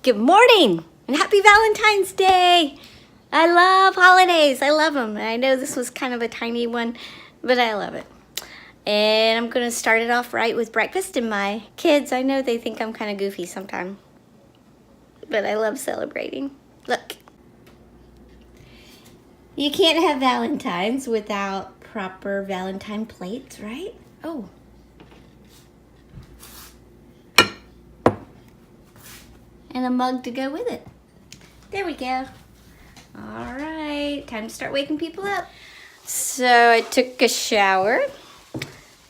Good morning and happy Valentine's Day. I love holidays. I love them. I know this was kind of a tiny one, but I love it. And I'm going to start it off right with breakfast. And my kids, I know they think I'm kind of goofy sometimes, but I love celebrating. Look. You can't have Valentine's without proper Valentine plates, right? Oh. And a mug to go with it. There we go. All right, time to start waking people up. So I took a shower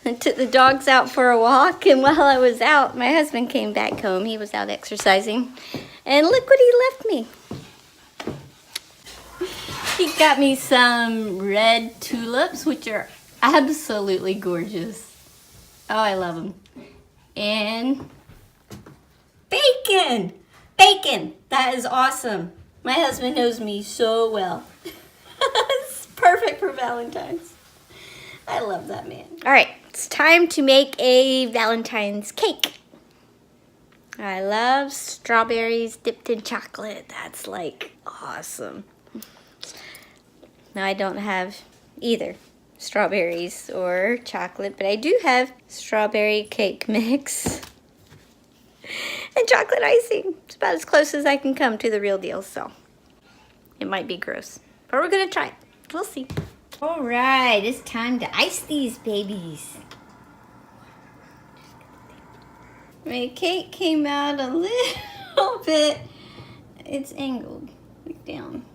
and took the dogs out for a walk. And while I was out, my husband came back home. He was out exercising. And look what he left me. He got me some red tulips, which are absolutely gorgeous. Oh, I love them. And bacon. Bacon. That is awesome. My husband knows me so well. It's perfect for Valentine's. I love that man. All right, it's time to make a Valentine's cake. I love strawberries dipped in chocolate. That's like awesome. Now I don't have either strawberries or chocolate, but I do have strawberry cake mix and chocolate icing. It's about as close as I can come to the real deal, so it might be gross, but we're gonna try it. We'll see. All right, it's time to ice these babies. My cake came out a little bit, it's angled, look down.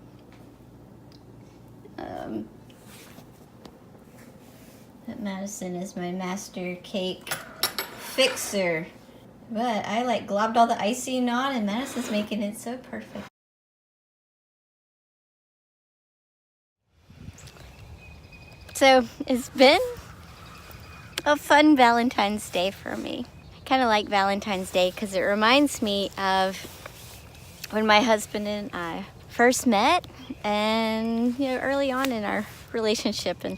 But Madison is my master cake fixer. But I like globbed all the icing on, and Madison's making it so perfect. So it's been a fun Valentine's Day for me. I kind of like Valentine's Day because it reminds me of when my husband and I first met, and early on in our relationship. And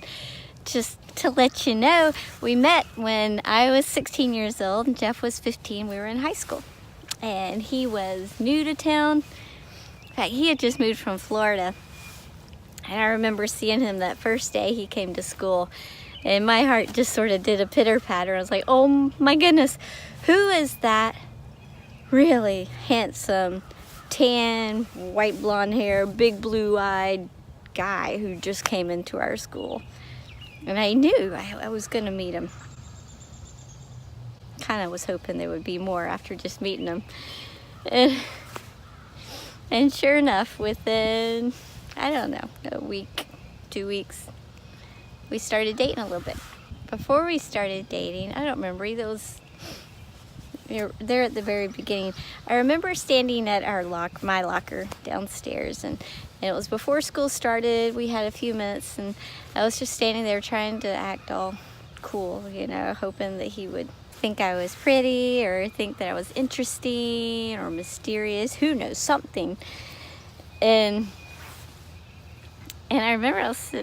just to let you know, we met when I was 16 years old and Jeff was 15. We were in high school, and he was new to town. In fact, he had just moved from Florida, and I remember seeing him that first day he came to school, and my heart just sort of did a pitter-patter. I was like, oh my goodness, who is that really handsome, tan, white blonde hair, big blue-eyed guy who just came into our school? And I knew I was going to meet him. Kind of was hoping there would be more after just meeting him. And sure enough, within, I don't know, a week, 2 weeks, we started dating a little bit. Before we started dating, I don't remember, either it was there at the very beginning. I remember standing at my locker downstairs, and it was before school started. We had a few minutes, and I was just standing there trying to act all cool, hoping that he would think I was pretty or think that I was interesting or mysterious, who knows, something. And I remember I was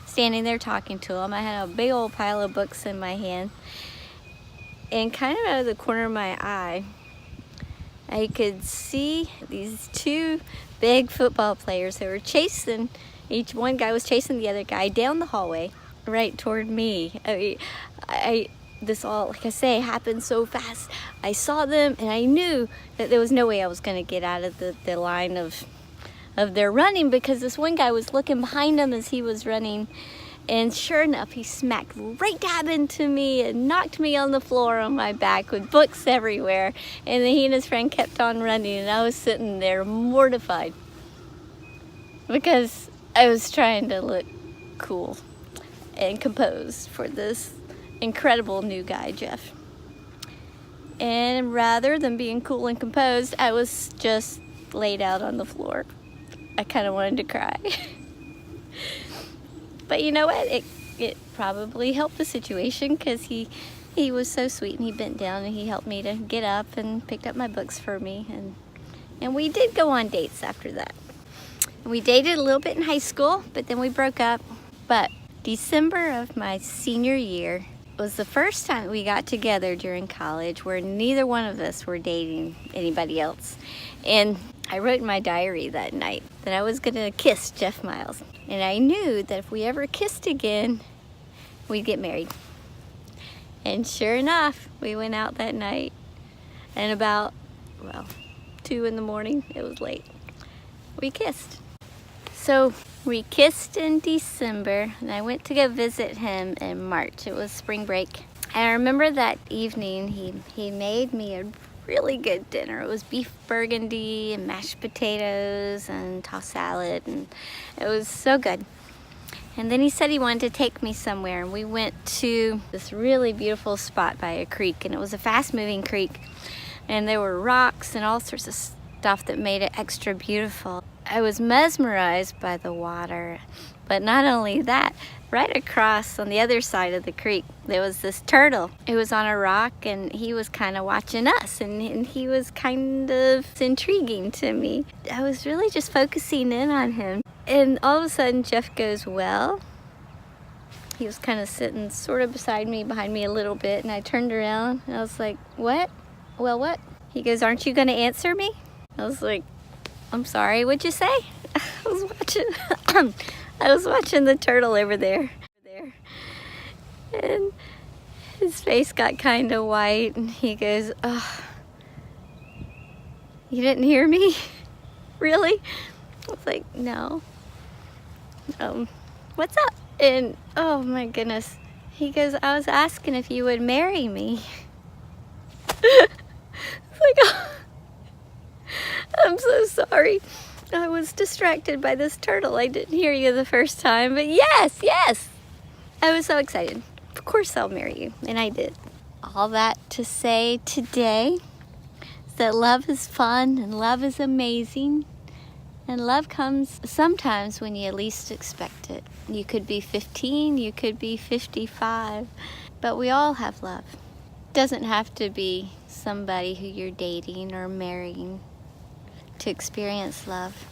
standing there talking to him. I had a big old pile of books in my hand, and kind of out of the corner of my eye, I could see these two big football players who were chasing, one guy was chasing the other guy down the hallway right toward me. This all, like I say, happened so fast. I saw them, and I knew that there was no way I was going to get out of the line of their running, because this one guy was looking behind him as he was running. And sure enough, he smacked right dab into me and knocked me on the floor on my back with books everywhere. And then he and his friend kept on running, and I was sitting there mortified because I was trying to look cool and composed for this incredible new guy, Jeff. And rather than being cool and composed, I was just laid out on the floor. I kind of wanted to cry. But you know what? It probably helped the situation, because he was so sweet, and he bent down and he helped me to get up and picked up my books for me. And we did go on dates after that. We dated a little bit in high school, but then we broke up. But December of my senior year, was the first time we got together during college where neither one of us were dating anybody else. And I wrote in my diary that night that I was gonna kiss Jeff Miles. And I knew that if we ever kissed again, we'd get married. And sure enough, we went out that night, and about, well, 2 in the morning, it was late, we kissed. So we kissed in December, and I went to go visit him in March. It was spring break. And I remember that evening, he made me a really good dinner. It was beef burgundy and mashed potatoes and tossed salad, and it was so good. And then he said he wanted to take me somewhere, and we went to this really beautiful spot by a creek, and it was a fast-moving creek, and there were rocks and all sorts of stuff that made it extra beautiful. I was mesmerized by the water, but not only that, right across on the other side of the creek, there was this turtle. It was on a rock, and he was kind of watching us, and he was kind of intriguing to me. I was really just focusing in on him. And all of a sudden, Jeff goes, well, he was kind of sitting sort of beside me, behind me a little bit, and I turned around, and I was like, what? Well, what? He goes, aren't you going to answer me? I was like, I'm sorry, what'd you say? I was watching the turtle over there. And his face got kind of white, and he goes, oh, you didn't hear me? Really? I was like, no. What's up? And oh my goodness, he goes, I was asking if you would marry me. It's like, oh, I'm so sorry. I was distracted by this turtle. I didn't hear you the first time, but yes. I was so excited. Of course I'll marry you, and I did. All that to say today is that love is fun and love is amazing. And love comes sometimes when you least expect it. You could be 15, you could be 55, but we all have love. It doesn't have to be somebody who you're dating or marrying to experience love.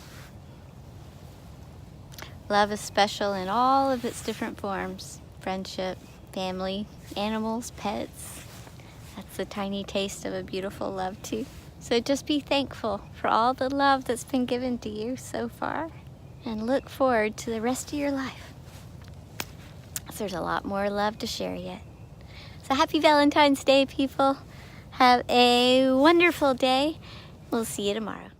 Love is special in all of its different forms. Friendship, family, animals, pets. That's a tiny taste of a beautiful love too. So just be thankful for all the love that's been given to you so far, and look forward to the rest of your life. There's a lot more love to share yet. So happy Valentine's Day, people. Have a wonderful day. We'll see you tomorrow.